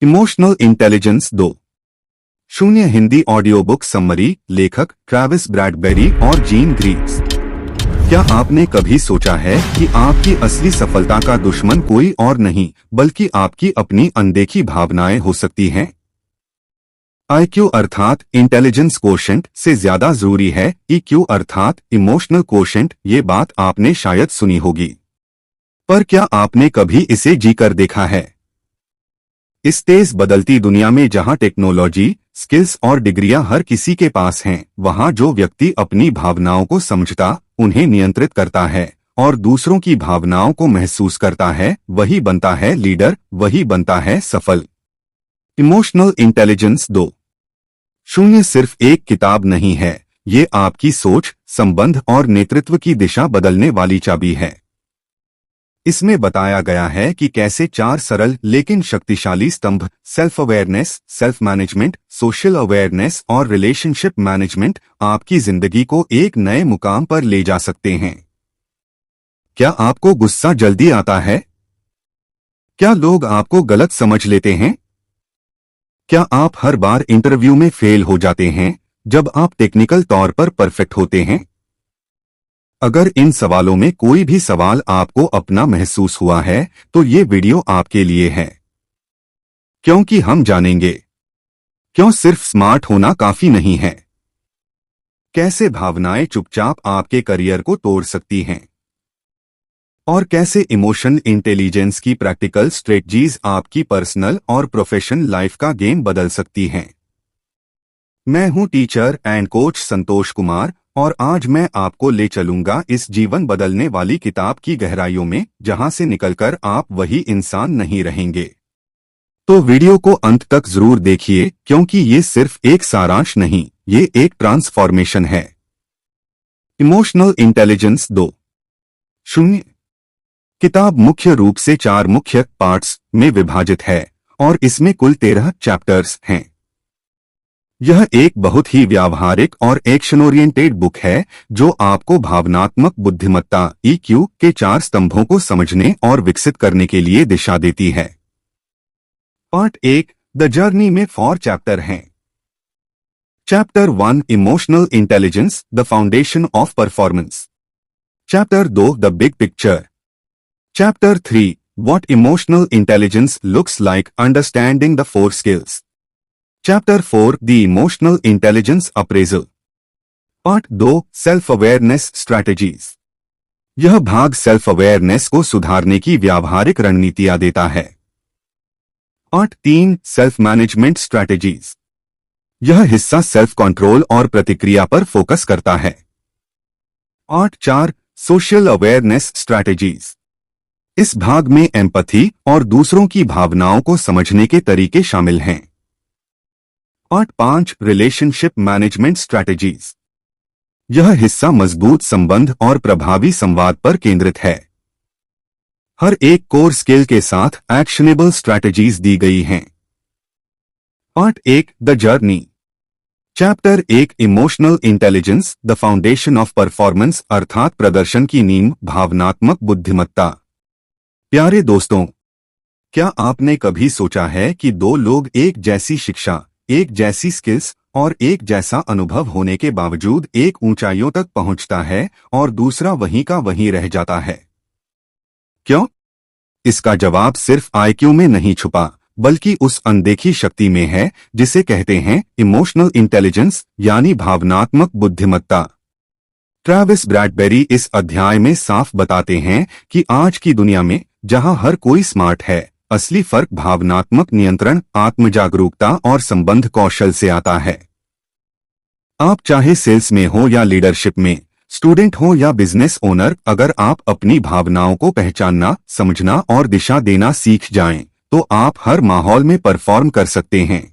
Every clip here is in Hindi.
इमोशनल इंटेलिजेंस 2 शून्य हिंदी ऑडियो बुक समरी लेखक ट्रैविस ब्रैडबेरी और जीन ग्रीव्स। क्या आपने कभी सोचा है कि आपकी असली सफलता का दुश्मन कोई और नहीं बल्कि आपकी अपनी अनदेखी भावनाएं हो सकती हैं? IQ अर्थात इंटेलिजेंस कोशेंट से ज्यादा जरूरी है EQ अर्थात इमोशनल कोशेंट। ये बात आपने शायद सुनी होगी, पर क्या आपने कभी इसे जीकर देखा है? इस तेज बदलती दुनिया में जहां टेक्नोलॉजी, स्किल्स और डिग्रियां हर किसी के पास हैं, वहां जो व्यक्ति अपनी भावनाओं को समझता, उन्हें नियंत्रित करता है और दूसरों की भावनाओं को महसूस करता है, वही बनता है लीडर, वही बनता है सफल। इमोशनल इंटेलिजेंस 2 शून्य सिर्फ एक किताब नहीं है, ये आपकी सोच, संबंध और नेतृत्व की दिशा बदलने वाली चाबी है। इसमें बताया गया है कि कैसे 4 सरल लेकिन शक्तिशाली स्तंभ self awareness, self management, social awareness और रिलेशनशिप मैनेजमेंट आपकी जिंदगी को एक नए मुकाम पर ले जा सकते हैं। क्या आपको गुस्सा जल्दी आता है? क्या लोग आपको गलत समझ लेते हैं? क्या आप हर बार इंटरव्यू में फेल हो जाते हैं जब आप टेक्निकल तौर पर परफेक्ट होते हैं? अगर इन सवालों में कोई भी सवाल आपको अपना महसूस हुआ है तो ये वीडियो आपके लिए है, क्योंकि हम जानेंगे क्यों सिर्फ स्मार्ट होना काफी नहीं है, कैसे भावनाएं चुपचाप आपके करियर को तोड़ सकती हैं और कैसे इमोशनल इंटेलिजेंस की प्रैक्टिकल स्ट्रेटजीज आपकी पर्सनल और प्रोफेशनल लाइफ का गेम बदल सकती हैं। मैं हूं teacher and coach Santosh Kumar और आज मैं आपको ले चलूंगा इस जीवन बदलने वाली किताब की गहराइयों में, जहां से निकलकर आप वही इंसान नहीं रहेंगे। तो वीडियो को अंत तक जरूर देखिए, क्योंकि ये सिर्फ एक सारांश नहीं, ये एक ट्रांसफॉर्मेशन है। इमोशनल इंटेलिजेंस 2 शून्य किताब मुख्य रूप से 4 मुख्य पार्ट्स में विभाजित है और इसमें कुल 13 चैप्टर्स हैं। यह एक बहुत ही व्यावहारिक और एक्शन ओरिएंटेड बुक है जो आपको भावनात्मक बुद्धिमत्ता EQ के 4 स्तंभों को समझने और विकसित करने के लिए दिशा देती है। पार्ट 1 द जर्नी में 4 चैप्टर हैं। Chapter 1 emotional intelligence the foundation of performance. Chapter 2 the big picture. Chapter 3 what emotional intelligence looks like understanding the 4 skills. Chapter 4 the emotional intelligence appraisal. Part 2 self awareness strategies. यह भाग सेल्फ अवेयरनेस को सुधारने की व्यावहारिक रणनीतियां देता है। Part 3 self management strategies. यह हिस्सा सेल्फ कंट्रोल और प्रतिक्रिया पर फोकस करता है। Part 4 social awareness strategies. इस भाग में एम्पैथी और दूसरों की भावनाओं को समझने के तरीके शामिल हैं। Part 5 relationship management strategies. यह हिस्सा मजबूत संबंध और प्रभावी संवाद पर केंद्रित है। हर एक कोर स्किल के साथ एक्शनेबल स्ट्रैटेजीज दी गई हैं। Part 1 the journey. Chapter 1 emotional intelligence the foundation of performance अर्थात प्रदर्शन की नींव भावनात्मक बुद्धिमत्ता। प्यारे दोस्तों, क्या आपने कभी सोचा है कि 2 लोग एक जैसी शिक्षा, एक जैसी स्किल्स और एक जैसा अनुभव होने के बावजूद एक ऊंचाइयों तक पहुंचता है और दूसरा वहीं का वहीं रह जाता है? क्यों? इसका जवाब सिर्फ IQ में नहीं छुपा, बल्कि उस अनदेखी शक्ति में है जिसे कहते हैं इमोशनल इंटेलिजेंस, यानी भावनात्मक बुद्धिमत्ता। ट्रैविस ब्रैडबेरी इस अध्याय में साफ बताते हैं कि आज की दुनिया में जहां हर कोई स्मार्ट है, असली फर्क भावनात्मक नियंत्रण, आत्मजागरूकता और संबंध कौशल से आता है। आप चाहे सेल्स में हो या लीडरशिप में, स्टूडेंट हो या बिजनेस ओनर, अगर आप अपनी भावनाओं को पहचानना, समझना और दिशा देना सीख जाएं, तो आप हर माहौल में परफॉर्म कर सकते हैं।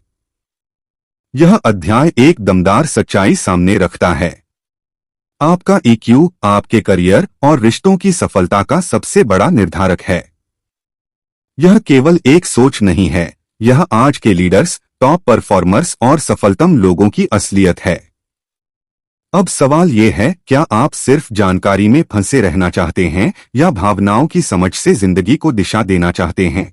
यह अध्याय एक दमदार सच्चाई सामने रखता है। आपका EQ आपके करियर और रिश्तों की सफलता का सबसे बड़ा निर्धारक है। यह केवल एक सोच नहीं है, यह आज के लीडर्स, टॉप परफॉर्मर्स और सफलतम लोगों की असलियत है। अब सवाल ये है, क्या आप सिर्फ जानकारी में फंसे रहना चाहते हैं या भावनाओं की समझ से जिंदगी को दिशा देना चाहते हैं?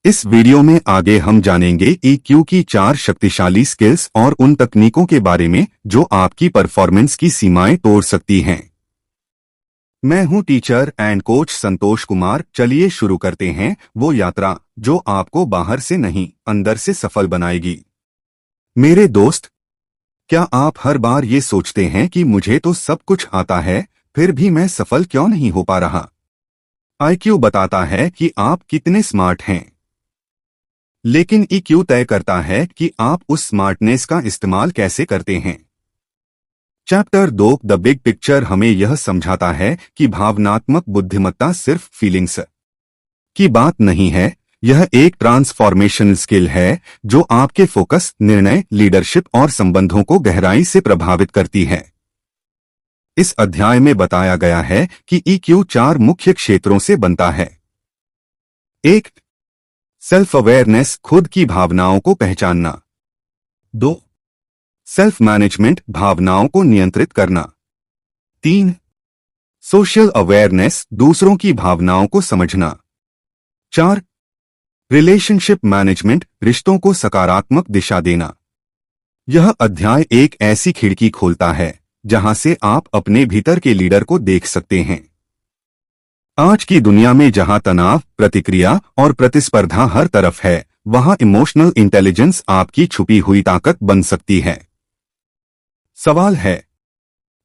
इस वीडियो में आगे हम जानेंगे ईक्यू की 4 शक्तिशाली स्किल्स और उन तकनीकों के बारे में जो आपकी परफॉर्मेंस की सीमाएं तोड़ सकती हैं। मैं हूं teacher and coach Santosh Kumar. चलिए शुरू करते हैं वो यात्रा जो आपको बाहर से नहीं अंदर से सफल बनाएगी। मेरे दोस्त, क्या आप हर बार ये सोचते हैं कि मुझे तो सब कुछ आता है, फिर भी मैं सफल क्यों नहीं हो पा रहा? आईक्यू बताता है कि आप कितने स्मार्ट हैं, लेकिन ईक्यू तय करता है कि आप उस स्मार्टनेस का इस्तेमाल कैसे करते हैं। चैप्टर 2 द बिग पिक्चर हमें यह समझाता है कि भावनात्मक बुद्धिमत्ता सिर्फ फीलिंग्स की बात नहीं है, यह एक ट्रांसफॉर्मेशनल स्किल है जो आपके फोकस, निर्णय, लीडरशिप और संबंधों को गहराई से प्रभावित करती है। इस अध्याय में बताया गया है कि ईक्यू 4 मुख्य क्षेत्रों से बनता है। 1. सेल्फ अवेयरनेस, खुद की भावनाओं को पहचानना। 2. सेल्फ मैनेजमेंट, भावनाओं को नियंत्रित करना। 3. सोशल अवेयरनेस, दूसरों की भावनाओं को समझना। 4. रिलेशनशिप मैनेजमेंट, रिश्तों को सकारात्मक दिशा देना। यह अध्याय एक ऐसी खिड़की खोलता है जहां से आप अपने भीतर के लीडर को देख सकते हैं। आज की दुनिया में जहां तनाव, प्रतिक्रिया और प्रतिस्पर्धा हर तरफ है, वहां इमोशनल इंटेलिजेंस आपकी छुपी हुई ताकत बन सकती है। सवाल है,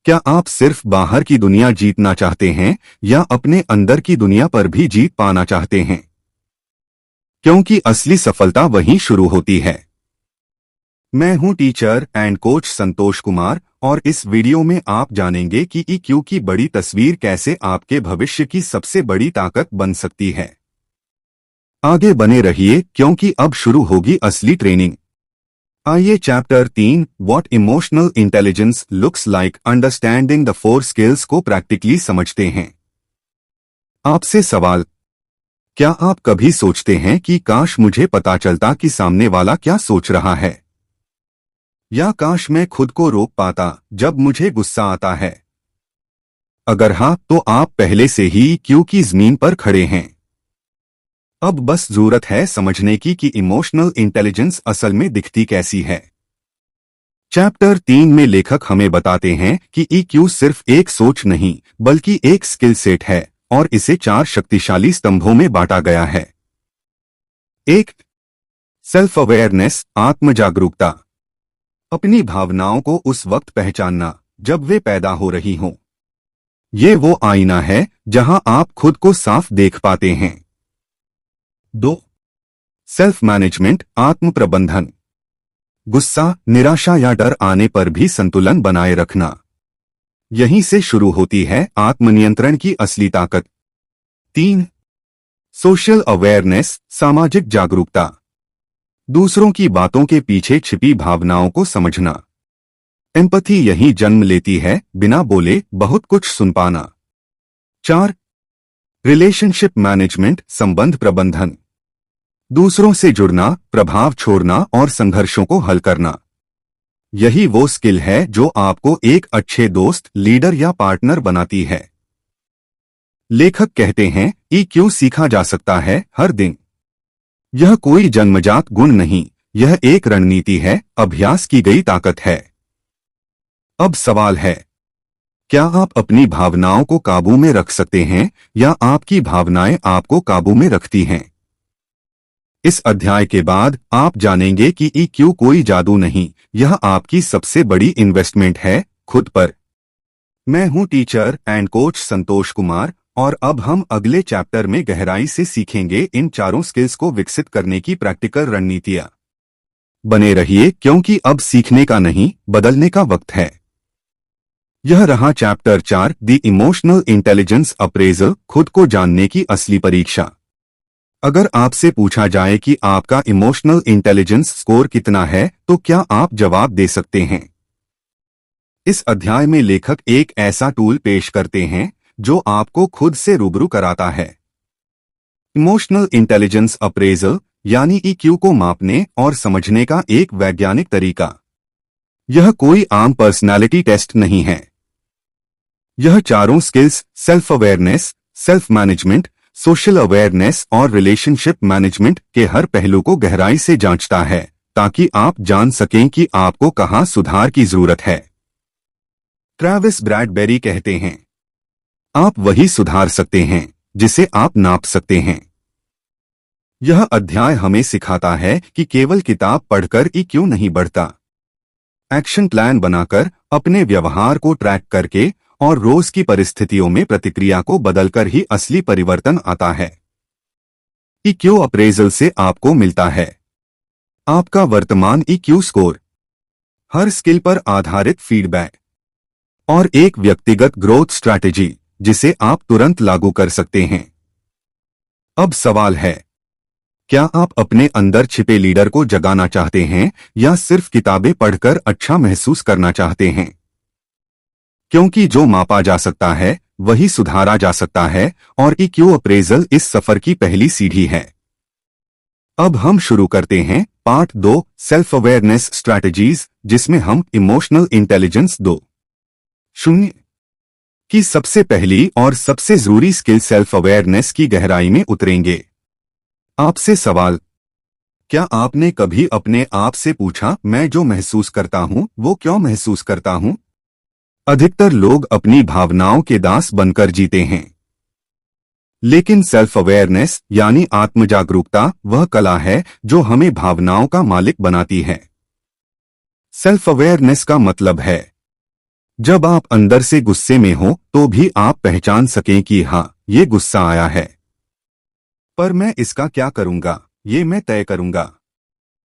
क्या आप सिर्फ बाहर की दुनिया जीतना चाहते हैं या अपने अंदर की दुनिया पर भी जीत पाना चाहते हैं? क्योंकि असली सफलता वहीं शुरू होती है। मैं हूं teacher and coach Santosh Kumar और इस वीडियो में आप जानेंगे कि ईक्यू की बड़ी तस्वीर कैसे आपके भविष्य की सबसे बड़ी ताकत बन सकती है। आगे बने रहिए क्योंकि अब शुरू होगी असली ट्रेनिंग। आइए chapter 3 what emotional intelligence looks like understanding the 4 skills को प्रैक्टिकली समझते हैं। आपसे सवाल, क्या आप कभी सोचते हैं कि काश मुझे पता चलता कि सामने वाला क्या सोच रहा है? या काश मैं खुद को रोक पाता जब मुझे गुस्सा आता है? अगर हाँ, तो आप पहले से ही ईक्यू की जमीन पर खड़े हैं। अब बस जरूरत है समझने की कि इमोशनल इंटेलिजेंस असल में दिखती कैसी है। चैप्टर 3 में लेखक हमें बताते हैं कि ईक्यू सिर्फ एक सोच नहीं बल्कि एक स्किल सेट है और इसे 4 शक्तिशाली स्तंभों में बांटा गया है। 1. सेल्फ अवेयरनेस, आत्म जागरूकता। अपनी भावनाओं को उस वक्त पहचानना जब वे पैदा हो रही हों। ये वो आईना है जहां आप खुद को साफ देख पाते हैं। 2. सेल्फ मैनेजमेंट, आत्म प्रबंधन। गुस्सा, निराशा या डर आने पर भी संतुलन बनाए रखना। यहीं से शुरू होती है आत्मनियंत्रण की असली ताकत। 3. सोशल अवेयरनेस, सामाजिक जागरूकता। दूसरों की बातों के पीछे छिपी भावनाओं को समझना। एम्पैथी यहीं जन्म लेती है, बिना बोले बहुत कुछ सुन पाना। 4. रिलेशनशिप मैनेजमेंट, संबंध प्रबंधन। दूसरों से जुड़ना, प्रभाव छोड़ना और संघर्षों को हल करना। यही वो स्किल है जो आपको एक अच्छे दोस्त, लीडर या पार्टनर बनाती है। लेखक कहते हैं, ईक्यू सीखा जा सकता है हर दिन। यह कोई जन्मजात गुण नहीं, यह एक रणनीति है, अभ्यास की गई ताकत है। अब सवाल है, क्या आप अपनी भावनाओं को काबू में रख सकते हैं या आपकी भावनाएं आपको काबू में रखती हैं? इस अध्याय के बाद आप जानेंगे कि ईक्यू कोई जादू नहीं, यह आपकी सबसे बड़ी इन्वेस्टमेंट है, खुद पर। मैं हूं teacher and coach Santosh Kumar और अब हम अगले चैप्टर में गहराई से सीखेंगे इन 4 स्किल्स को विकसित करने की प्रैक्टिकल रणनीतियां। बने रहिए क्योंकि अब सीखने का नहीं, बदलने का वक्त है। यह रहा chapter 4 the emotional intelligence appraisal, खुद को जानने की असली परीक्षा। अगर आपसे पूछा जाए कि आपका इमोशनल इंटेलिजेंस स्कोर कितना है, तो क्या आप जवाब दे सकते हैं? इस अध्याय में लेखक एक ऐसा टूल पेश करते हैं जो आपको खुद से रूबरू कराता है। इमोशनल इंटेलिजेंस अप्रेजल यानी ईक्यू को मापने और समझने का एक वैज्ञानिक तरीका। यह कोई आम पर्सनालिटी टेस्ट नहीं है। यह 4 skills, self awareness, self management, social awareness और रिलेशनशिप मैनेजमेंट के हर पहलू को गहराई से जांचता है ताकि आप जान सकें कि आपको कहां सुधार की जरूरत है। ट्रैविस ब्रैडबेरी कहते हैं, आप वही सुधार सकते हैं जिसे आप नाप सकते हैं। यह अध्याय हमें सिखाता है कि केवल किताब पढ़कर ही क्यों नहीं बढ़ता। एक्शन प्लान बनाकर, अपने व्यवहार को ट्रैक करके और रोज की परिस्थितियों में प्रतिक्रिया को बदलकर ही असली परिवर्तन आता है। EQ अप्रेजल से आपको मिलता है आपका वर्तमान EQ स्कोर, हर स्किल पर आधारित फीडबैक और एक व्यक्तिगत ग्रोथ स्ट्रैटेजी जिसे आप तुरंत लागू कर सकते हैं। अब सवाल है, क्या आप अपने अंदर छिपे लीडर को जगाना चाहते हैं या सिर्फ किताबें पढ़कर अच्छा महसूस करना चाहते हैं? क्योंकि जो मापा जा सकता है वही सुधारा जा सकता है और EQ अप्रेजल इस सफर की पहली सीढ़ी है। अब हम शुरू करते हैं पार्ट 2 सेल्फ अवेयरनेस स्ट्रैटेजीज, जिसमें हम इमोशनल इंटेलिजेंस 2.0 की सबसे पहली और सबसे जरूरी स्किल सेल्फ अवेयरनेस की गहराई में उतरेंगे। आपसे सवाल, क्या आपने कभी अपने आप से पूछा, मैं जो महसूस करता हूं वो क्यों महसूस करता हूं? अधिकतर लोग अपनी भावनाओं के दास बनकर जीते हैं, लेकिन सेल्फ अवेयरनेस यानी आत्मजागरूकता वह कला है जो हमें भावनाओं का मालिक बनाती है। सेल्फ अवेयरनेस का मतलब है जब आप अंदर से गुस्से में हो तो भी आप पहचान सकें कि हाँ, ये गुस्सा आया है, पर मैं इसका क्या करूंगा, ये मैं तय करूंगा।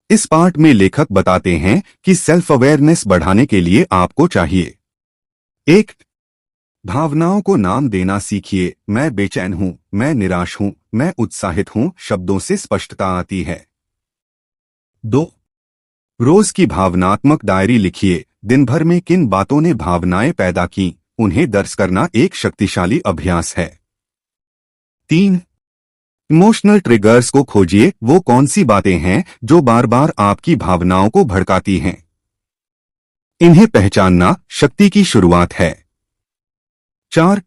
इस पार्ट में लेखक बताते हैं कि सेल्फ अवेयरनेस बढ़ाने के लिए आपको चाहिए 1. भावनाओं को नाम देना सीखिए। मैं बेचैन हूं, मैं निराश हूं, मैं उत्साहित हूं शब्दों से स्पष्टता आती है। 2. रोज की भावनात्मक डायरी लिखिए। दिन भर में किन बातों ने भावनाएं पैदा की, उन्हें दर्ज करना एक शक्तिशाली अभ्यास है। 3. इमोशनल ट्रिगर्स को खोजिए। वो कौन सी बातें हैं जो बार बार आपकी भावनाओं को भड़काती हैं? इन्हें पहचानना शक्ति की शुरुआत है। 4.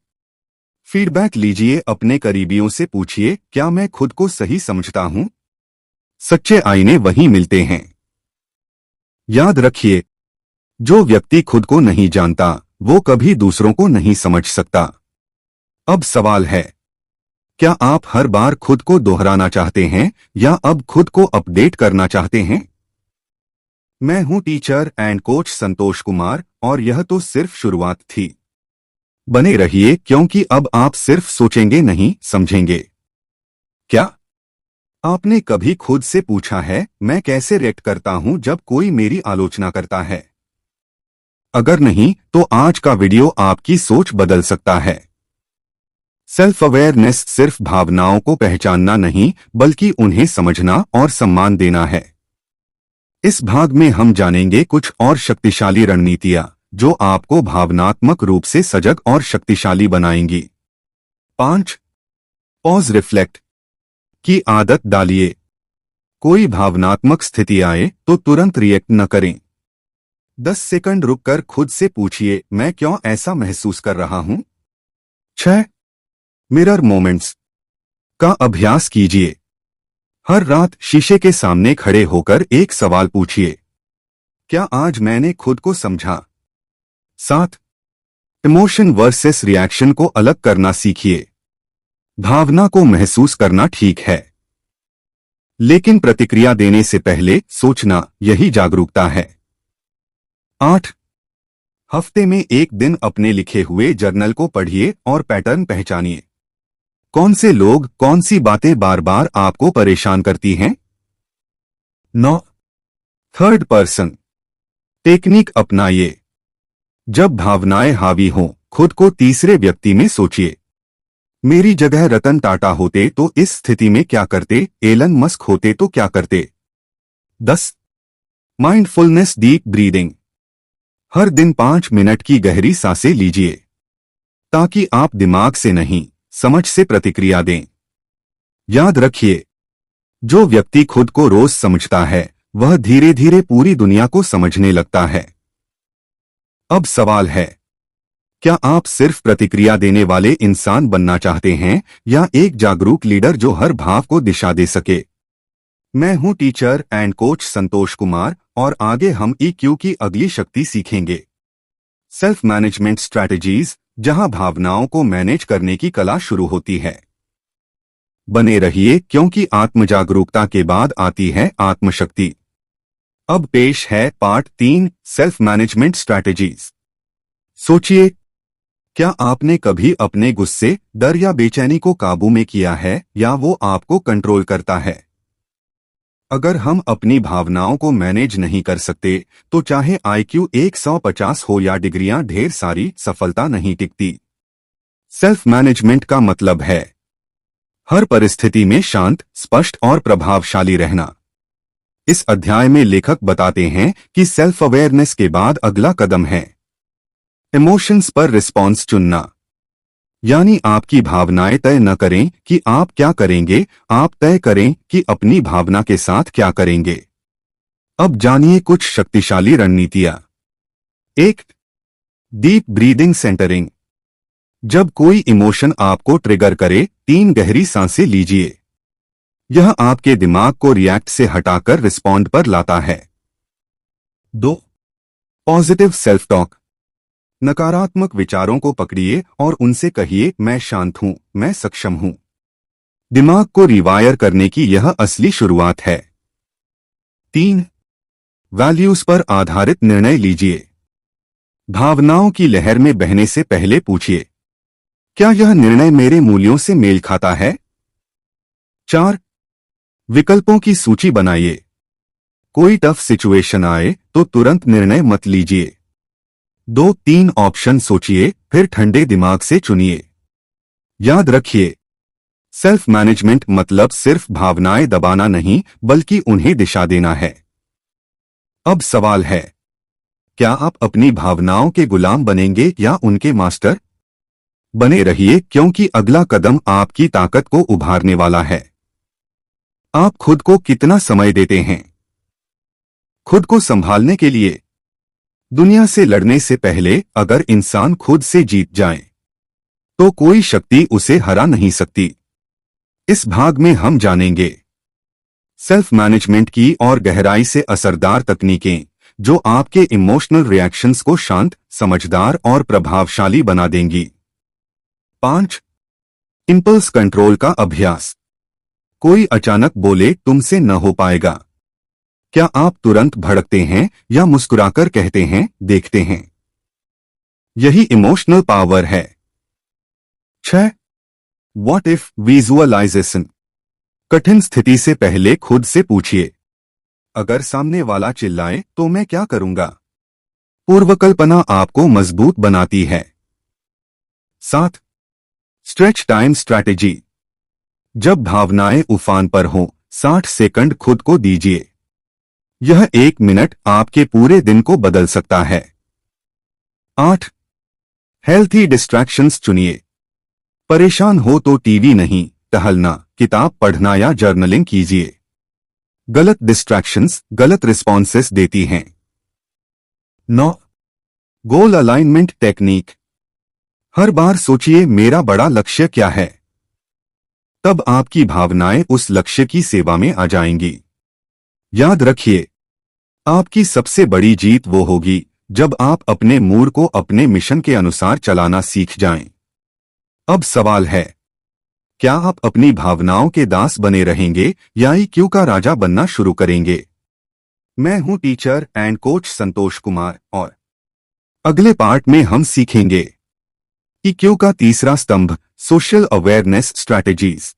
फीडबैक लीजिए। अपने करीबियों से पूछिए, क्या मैं खुद को सही समझता हूं? सच्चे आईने वहीं मिलते हैं। याद रखिए, जो व्यक्ति खुद को नहीं जानता वो कभी दूसरों को नहीं समझ सकता। अब सवाल है, क्या आप हर बार खुद को दोहराना चाहते हैं या अब खुद को अपडेट करना चाहते हैं? मैं हूं teacher and coach Santosh Kumar और यह तो सिर्फ शुरुआत थी। बने रहिए क्योंकि अब आप सिर्फ सोचेंगे नहीं, समझेंगे। क्या आपने कभी खुद से पूछा है, मैं कैसे रिएक्ट करता हूं जब कोई मेरी आलोचना करता है? अगर नहीं तो आज का वीडियो आपकी सोच बदल सकता है। सेल्फ अवेयरनेस सिर्फ भावनाओं को पहचानना नहीं बल्कि उन्हें समझना और सम्मान देना है। इस भाग में हम जानेंगे कुछ और शक्तिशाली रणनीतियां जो आपको भावनात्मक रूप से सजग और शक्तिशाली बनाएंगी। 5. पॉज रिफ्लेक्ट की आदत डालिए। कोई भावनात्मक स्थिति आए तो तुरंत रिएक्ट न करें। 10 सेकंड रुककर खुद से पूछिए, मैं क्यों ऐसा महसूस कर रहा हूं? 6. मिरर मोमेंट्स का अभ्यास कीजिए। हर रात शीशे के सामने खड़े होकर एक सवाल पूछिए, क्या आज मैंने खुद को समझा? 7. इमोशन वर्सेस रिएक्शन को अलग करना सीखिए। भावना को महसूस करना ठीक है, लेकिन प्रतिक्रिया देने से पहले सोचना, यही जागरूकता है। 8. हफ्ते में एक दिन अपने लिखे हुए जर्नल को पढ़िए और पैटर्न पहचानिए। कौन से लोग, कौन सी बातें बार बार आपको परेशान करती हैं? 9. थर्ड पर्सन टेक्निक अपनाइए। जब भावनाएं हावी हों, खुद को तीसरे व्यक्ति में सोचिए। मेरी जगह रतन टाटा होते तो इस स्थिति में क्या करते? एलन मस्क होते तो क्या करते? 10. Mindfulness deep breathing. हर दिन 5 मिनट की गहरी सांसें लीजिए ताकि आप दिमाग से नहीं, समझ से प्रतिक्रिया दें। याद रखिए, जो व्यक्ति खुद को रोज समझता है वह धीरे धीरे पूरी दुनिया को समझने लगता है। अब सवाल है, क्या आप सिर्फ प्रतिक्रिया देने वाले इंसान बनना चाहते हैं या एक जागरूक लीडर जो हर भाव को दिशा दे सके? मैं हूं teacher and coach Santosh Kumar और आगे हम EQ की अगली शक्ति सीखेंगे। सेल्फ मैनेजमेंट स्ट्रैटेजीज, जहां भावनाओं को मैनेज करने की कला शुरू होती है। बने रहिए क्योंकि आत्मजागरूकता के बाद आती है आत्मशक्ति। अब पेश है पार्ट 3, सेल्फ मैनेजमेंट स्ट्रैटेजीज। सोचिए, क्या आपने कभी अपने गुस्से, डर या बेचैनी को काबू में किया है या वो आपको कंट्रोल करता है? अगर हम अपनी भावनाओं को मैनेज नहीं कर सकते तो चाहे IQ 150 हो या डिग्रियां ढेर सारी, सफलता नहीं टिकती। सेल्फ मैनेजमेंट का मतलब है हर परिस्थिति में शांत, स्पष्ट और प्रभावशाली रहना। इस अध्याय में लेखक बताते हैं कि सेल्फ अवेयरनेस के बाद अगला कदम है इमोशंस पर रिस्पॉन्स चुनना। यानी आपकी भावनाएं तय न करें कि आप क्या करेंगे, आप तय करें कि अपनी भावना के साथ क्या करेंगे। अब जानिए कुछ शक्तिशाली रणनीतियां। 1. Deep breathing centering. जब कोई इमोशन आपको ट्रिगर करे, 3 गहरी सांसें लीजिए। यह आपके दिमाग को रिएक्ट से हटाकर रिस्पॉन्ड पर लाता है। 2. Positive self talk. नकारात्मक विचारों को पकड़िए और उनसे कहिए, मैं शांत हूं, मैं सक्षम हूं। दिमाग को रिवायर करने की यह असली शुरुआत है। 3. वैल्यूज पर आधारित निर्णय लीजिए। भावनाओं की लहर में बहने से पहले पूछिए, क्या यह निर्णय मेरे मूल्यों से मेल खाता है? 4. विकल्पों की सूची बनाइए। कोई टफ सिचुएशन आए तो तुरंत निर्णय मत लीजिए। 2-3 ऑप्शन सोचिए, फिर ठंडे दिमाग से चुनिए। याद रखिए, सेल्फ मैनेजमेंट मतलब सिर्फ भावनाएं दबाना नहीं, बल्कि उन्हें दिशा देना है। अब सवाल है, क्या आप अपनी भावनाओं के गुलाम बनेंगे या उनके मास्टर? बने रहिए क्योंकि अगला कदम आपकी ताकत को उभारने वाला है। आप खुद को कितना समय देते हैं खुद को संभालने के लिए? दुनिया से लड़ने से पहले अगर इंसान खुद से जीत जाए तो कोई शक्ति उसे हरा नहीं सकती। इस भाग में हम जानेंगे सेल्फ मैनेजमेंट की और गहराई से असरदार तकनीकें जो आपके इमोशनल रिएक्शंस को शांत, समझदार और प्रभावशाली बना देंगी। 5. इंपल्स कंट्रोल का अभ्यास। कोई अचानक बोले, तुमसे न हो पाएगा। क्या आप तुरंत भड़कते हैं या मुस्कुराकर कहते हैं, देखते हैं? यही इमोशनल पावर है। 6. What if visualisation. कठिन स्थिति से पहले खुद से पूछिए, अगर सामने वाला चिल्लाए तो मैं क्या करूंगा? पूर्वकल्पना आपको मजबूत बनाती है। 7. Stretch time strategy. जब भावनाएं उफान पर हों, 60 सेकंड खुद को दीजिए। यह 1 मिनट आपके पूरे दिन को बदल सकता है। 8. हेल्थी डिस्ट्रैक्शंस चुनिए। परेशान हो तो टीवी नहीं, टहलना, किताब पढ़ना या जर्नलिंग कीजिए। गलत डिस्ट्रैक्शंस गलत रिस्पॉन्सेस देती हैं। 9. गोल अलाइनमेंट टेक्निक। हर बार सोचिए, मेरा बड़ा लक्ष्य क्या है? तब आपकी भावनाएं उस लक्ष्य की सेवा में आ जाएंगी। याद रखिए, आपकी सबसे बड़ी जीत वो होगी जब आप अपने मूड को अपने मिशन के अनुसार चलाना सीख जाएं। अब सवाल है, क्या आप अपनी भावनाओं के दास बने रहेंगे या EQ का राजा बनना शुरू करेंगे? मैं हूं teacher and coach Santosh Kumar और अगले पार्ट में हम सीखेंगे EQ का तीसरा स्तंभ, सोशल अवेयरनेस स्ट्रैटेजीज,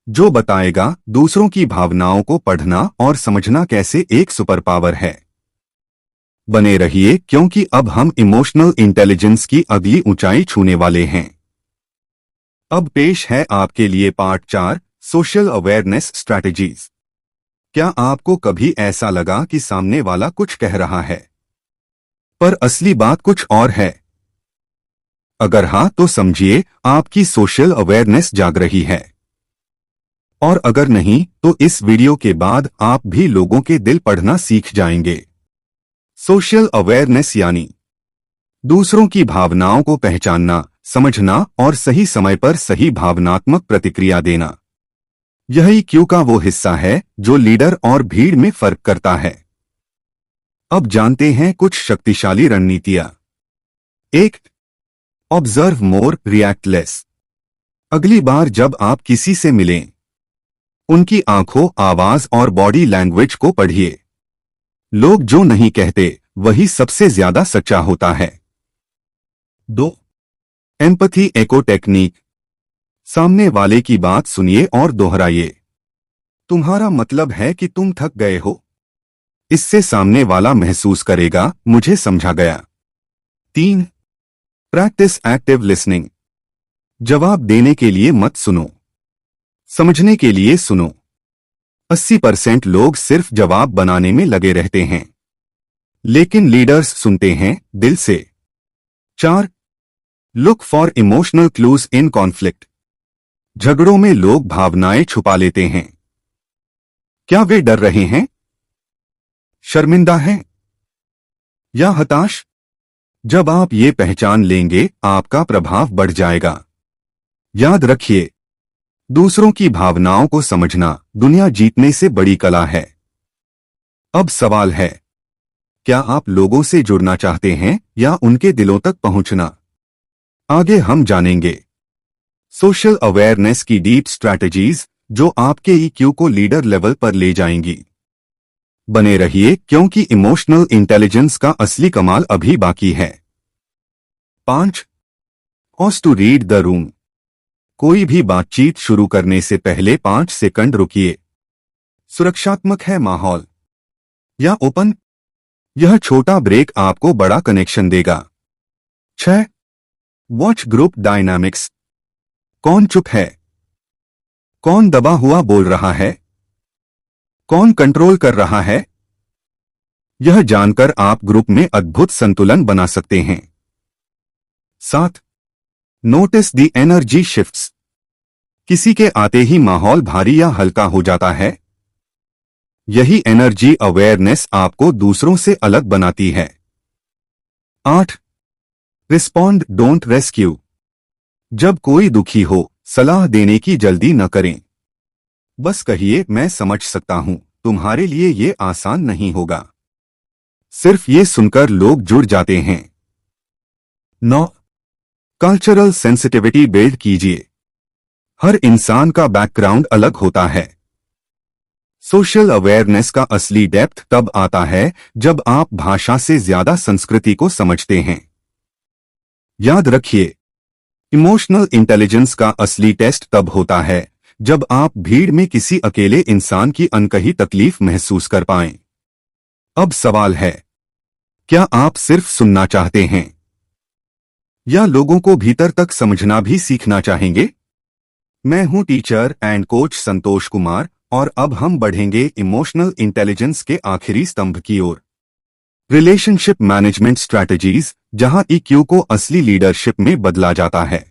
जो बताएगा दूसरों की भावनाओं को पढ़ना और समझना कैसे एक सुपर पावर है। बने रहिए क्योंकि अब हम इमोशनल इंटेलिजेंस की अगली ऊंचाई छूने वाले हैं। अब पेश है आपके लिए पार्ट 4, सोशल अवेयरनेस स्ट्रैटेजीज। क्या आपको कभी ऐसा लगा कि सामने वाला कुछ कह रहा है पर असली बात कुछ और है? अगर हाँ तो समझिए आपकी सोशल अवेयरनेस जाग रही है, और अगर नहीं तो इस वीडियो के बाद आप भी लोगों के दिल पढ़ना सीख जाएंगे। सोशल अवेयरनेस यानी दूसरों की भावनाओं को पहचानना, समझना और सही समय पर सही भावनात्मक प्रतिक्रिया देना, यही क्यू का वो हिस्सा है जो लीडर और भीड़ में फर्क करता है। अब जानते हैं कुछ शक्तिशाली रणनीतियां। 1. ऑब्जर्व मोर, रिएक्ट लेस। अगली बार जब आप किसी से मिलें, उनकी आंखों, आवाज और बॉडी लैंग्वेज को पढ़िए। लोग जो नहीं कहते वही सबसे ज्यादा सच्चा होता है। 2. एम्पथी एको टेक्निक। सामने वाले की बात सुनिए और दोहराइए। तुम्हारा मतलब है कि तुम थक गए हो। इससे सामने वाला महसूस करेगा, मुझे समझा गया। 3. Practice active listening. जवाब देने के लिए मत सुनो, समझने के लिए सुनो। 80% लोग सिर्फ जवाब बनाने में लगे रहते हैं, लेकिन लीडर्स सुनते हैं दिल से। 4. Look for emotional clues in conflict. झगड़ों में लोग भावनाएं छुपा लेते हैं। क्या वे डर रहे हैं, शर्मिंदा हैं या हताश? जब आप ये पहचान लेंगे, आपका प्रभाव बढ़ जाएगा। याद रखिए, दूसरों की भावनाओं को समझना दुनिया जीतने से बड़ी कला है। अब सवाल है, क्या आप लोगों से जुड़ना चाहते हैं या उनके दिलों तक पहुंचना? आगे हम जानेंगे सोशल अवेयरनेस की डीप स्ट्रैटेजीज जो आपके ईक्यू को लीडर लेवल पर ले जाएंगी। बने रहिए, क्योंकि इमोशनल इंटेलिजेंस का असली कमाल अभी बाकी है। 5. Pause to read the room. कोई भी बातचीत शुरू करने से पहले 5 सेकंड रुकिए। सुरक्षात्मक है माहौल या ओपन? यह छोटा ब्रेक आपको बड़ा कनेक्शन देगा। 6. Watch group dynamics. कौन चुप है, कौन दबा हुआ बोल रहा है, कौन कंट्रोल कर रहा है? यह जानकर आप ग्रुप में अद्भुत संतुलन बना सकते हैं। 7. Notice the energy shifts. किसी के आते ही माहौल भारी या हल्का हो जाता है। यही एनर्जी अवेयरनेस आपको दूसरों से अलग बनाती है। 8. Respond, don't rescue. जब कोई दुखी हो, सलाह देने की जल्दी न करें। बस कहिए, मैं समझ सकता हूं, तुम्हारे लिए ये आसान नहीं होगा। सिर्फ ये सुनकर लोग जुड़ जाते हैं। 9. कल्चरल सेंसिटिविटी बिल्ड कीजिए। हर इंसान का बैकग्राउंड अलग होता है। सोशल अवेयरनेस का असली डेप्थ तब आता है जब आप भाषा से ज्यादा संस्कृति को समझते हैं। याद रखिए, इमोशनल इंटेलिजेंस का असली टेस्ट तब होता है जब आप भीड़ में किसी अकेले इंसान की अनकही तकलीफ महसूस कर पाएं। अब सवाल है, क्या आप सिर्फ सुनना चाहते हैं या लोगों को भीतर तक समझना भी सीखना चाहेंगे? मैं हूं teacher and coach Santosh Kumar, और अब हम बढ़ेंगे इमोशनल इंटेलिजेंस के आखिरी स्तंभ की ओर, रिलेशनशिप मैनेजमेंट स्ट्रैटेजीज, जहां ईक्यू को असली लीडरशिप में बदला जाता है।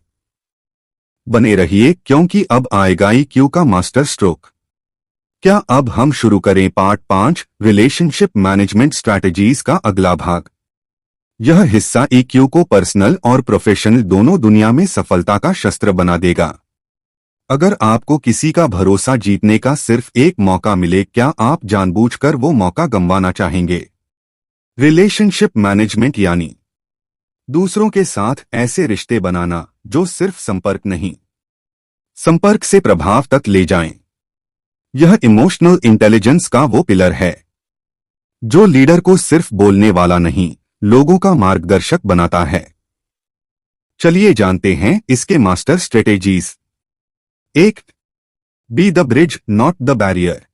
बने रहिए, क्योंकि अब आएगा ईक्यू का मास्टर स्ट्रोक। क्या अब हम शुरू करें पार्ट 5, रिलेशनशिप मैनेजमेंट स्ट्रैटेजीज का अगला भाग। यह हिस्सा ईक्यू को पर्सनल और प्रोफेशनल दोनों दुनिया में सफलता का शस्त्र बना देगा। अगर आपको किसी का भरोसा जीतने का सिर्फ एक मौका मिले, क्या आप जानबूझकर वो मौका गंवाना चाहेंगे? रिलेशनशिप मैनेजमेंट यानी दूसरों के साथ ऐसे रिश्ते बनाना जो सिर्फ संपर्क नहीं, संपर्क से प्रभाव तक ले जाएं। यह इमोशनल इंटेलिजेंस का वो पिलर है जो लीडर को सिर्फ बोलने वाला नहीं, लोगों का मार्गदर्शक बनाता है। चलिए जानते हैं इसके master strategies. 1. Be the bridge not the barrier.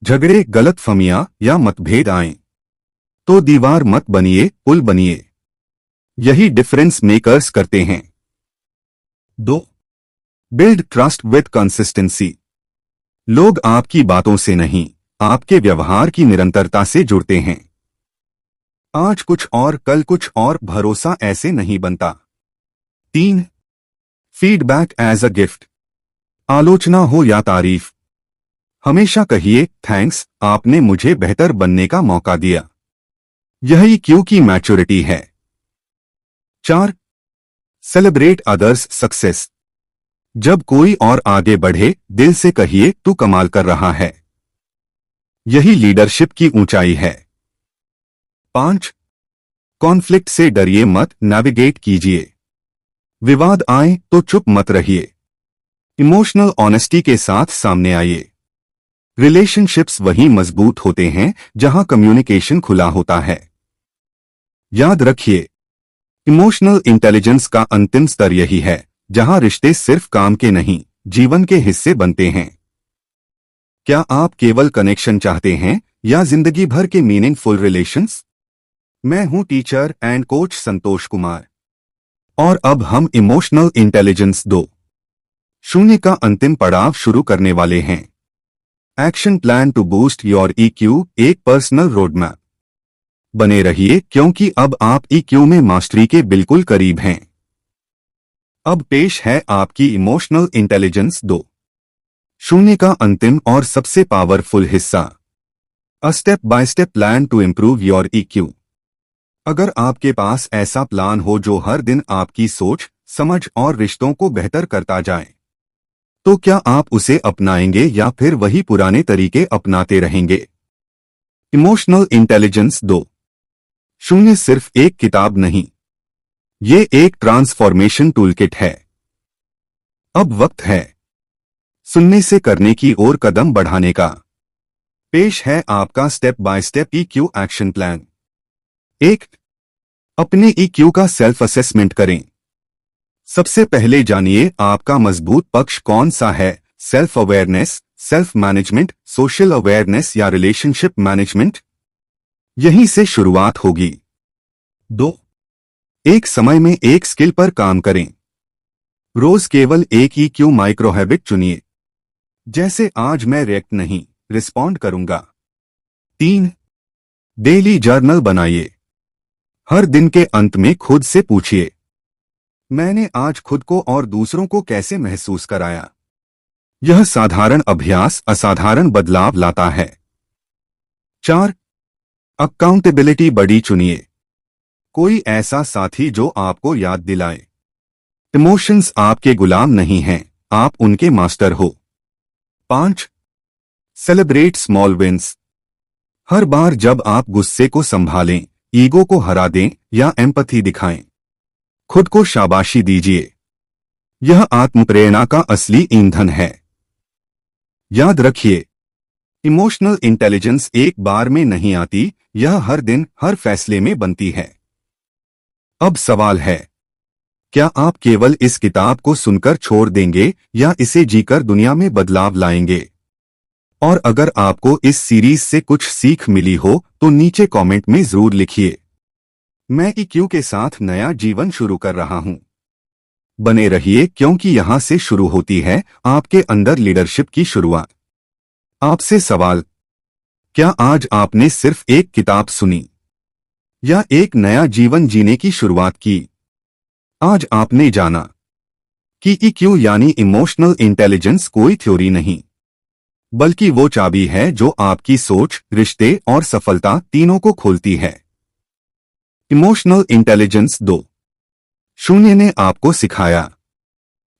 झगड़े, गलतफहमियां या मतभेद आएं तो दीवार मत बनिए, पुल बनिए। यही डिफरेंस मेकर्स करते हैं। 2. Build trust with consistency. लोग आपकी बातों से नहीं, आपके व्यवहार की निरंतरता से जुड़ते हैं। आज कुछ और कल कुछ और, भरोसा ऐसे नहीं बनता। 3. Feedback as a gift. आलोचना हो या तारीफ, हमेशा कहिए थैंक्स, आपने मुझे बेहतर बनने का मौका दिया। यही क्यू की मैच्योरिटी है। 4. Celebrate others success. जब कोई और आगे बढ़े, दिल से कहिए तू कमाल कर रहा है। यही लीडरशिप की ऊंचाई है। 5. कॉन्फ्लिक्ट से डरिए मत, नेविगेट कीजिए। विवाद आए तो चुप मत रहिए। इमोशनल ऑनेस्टी के साथ सामने आइए। रिलेशनशिप्स वहीं मजबूत होते हैं जहां कम्युनिकेशन खुला होता है। याद रखिए, इमोशनल इंटेलिजेंस का अंतिम स्तर यही है जहां रिश्ते सिर्फ काम के नहीं, जीवन के हिस्से बनते हैं। क्या आप केवल कनेक्शन चाहते हैं या जिंदगी भर के मीनिंगफुल रिलेशंस? मैं हूं teacher and coach Santosh Kumar, और अब हम इमोशनल इंटेलिजेंस 2.0 का अंतिम पड़ाव शुरू करने वाले हैं। Action plan to boost your EQ, एक पर्सनल रोडमैप। बने रहिए क्योंकि अब आप ईक्यू में मास्टरी के बिल्कुल करीब हैं। अब पेश है आपकी इमोशनल इंटेलिजेंस 2.0 का अंतिम और सबसे पावरफुल हिस्सा, a step by step plan to improve your EQ. अगर आपके पास ऐसा प्लान हो जो हर दिन आपकी सोच, समझ और रिश्तों को बेहतर करता जाए, तो क्या आप उसे अपनाएंगे या फिर वही पुराने तरीके अपनाते रहेंगे? इमोशनल इंटेलिजेंस 2.0 सिर्फ एक किताब नहीं, ये एक ट्रांसफॉर्मेशन टूलकिट है। अब वक्त है सुनने से करने की ओर कदम बढ़ाने का। पेश है आपका step by step EQ action plan. 1. अपने ईक्यू का सेल्फ असेसमेंट करें। सबसे पहले जानिए आपका मजबूत पक्ष कौन सा है। Self awareness, self management, social awareness या रिलेशनशिप मैनेजमेंट? यहीं से शुरुआत होगी। 2. एक समय में एक स्किल पर काम करें। रोज केवल एक ईक्यू माइक्रो हैबिट चुनिए, जैसे आज मैं रिएक्ट नहीं, रिस्पॉन्ड करूंगा। 3. डेली जर्नल बनाइए। हर दिन के अंत में खुद से पूछिए, मैंने आज खुद को और दूसरों को कैसे महसूस कराया। यह साधारण अभ्यास असाधारण बदलाव लाता है। 4. अकाउंटेबिलिटी बडी चुनिए। कोई ऐसा साथी जो आपको याद दिलाए, इमोशंस आपके गुलाम नहीं हैं, आप उनके मास्टर हो। 5. Celebrate small wins. हर बार जब आप गुस्से को संभालें, ईगो को हरा दें या एम्पैथी दिखाएं, खुद को शाबाशी दीजिए। यह आत्मप्रेरणा का असली ईंधन है। याद रखिए, इमोशनल इंटेलिजेंस एक बार में नहीं आती, यह हर दिन हर फैसले में बनती है। अब सवाल है, क्या आप केवल इस किताब को सुनकर छोड़ देंगे या इसे जीकर दुनिया में बदलाव लाएंगे? और अगर आपको इस सीरीज से कुछ सीख मिली हो तो नीचे कमेंट में जरूर लिखिए। मैं ईक्यू के साथ नया जीवन शुरू कर रहा हूं। बने रहिए क्योंकि यहां से शुरू होती है आपके अंदर लीडरशिप की शुरुआत। आपसे सवाल, क्या आज आपने सिर्फ एक किताब सुनी या एक नया जीवन जीने की शुरुआत की? आज आपने जाना कि ईक्यू यानी इमोशनल इंटेलिजेंस कोई थ्योरी नहीं, बल्कि वो चाबी है जो आपकी सोच, रिश्ते और सफलता तीनों को खोलती है। इमोशनल इंटेलिजेंस 2.0 ने आपको सिखाया,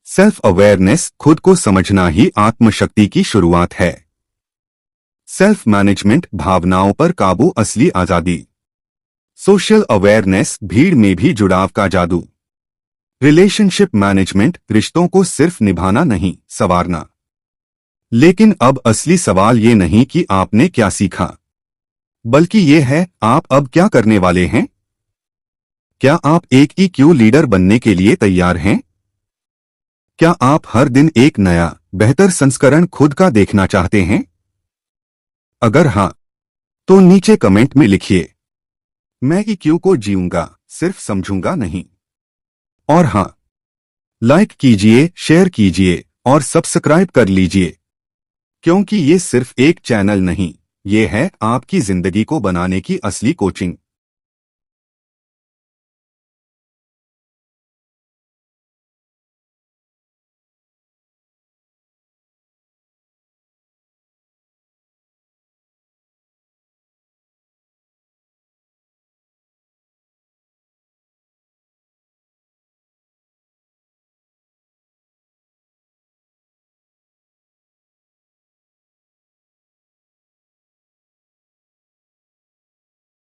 सेल्फ अवेयरनेस, खुद को समझना ही आत्मशक्ति की शुरुआत है। सेल्फ मैनेजमेंट, भावनाओं पर काबू, असली आजादी। सोशल अवेयरनेस, भीड़ में भी जुड़ाव का जादू। रिलेशनशिप मैनेजमेंट, रिश्तों को सिर्फ निभाना नहीं, संवारना। लेकिन अब असली सवाल ये नहीं कि आपने क्या सीखा, बल्कि ये है आप अब क्या करने वाले हैं। क्या आप एक ईक्यू लीडर बनने के लिए तैयार हैं? क्या आप हर दिन एक नया, बेहतर संस्करण खुद का देखना चाहते हैं? अगर हां, तो नीचे कमेंट में लिखिए, मैं ईक्यू को जीऊंगा, सिर्फ समझूंगा नहीं। और हां, लाइक कीजिए, शेयर कीजिए और सब्सक्राइब कर लीजिए, क्योंकि ये सिर्फ एक चैनल नहीं, ये है आपकी जिंदगी को बनाने की असली कोचिंग।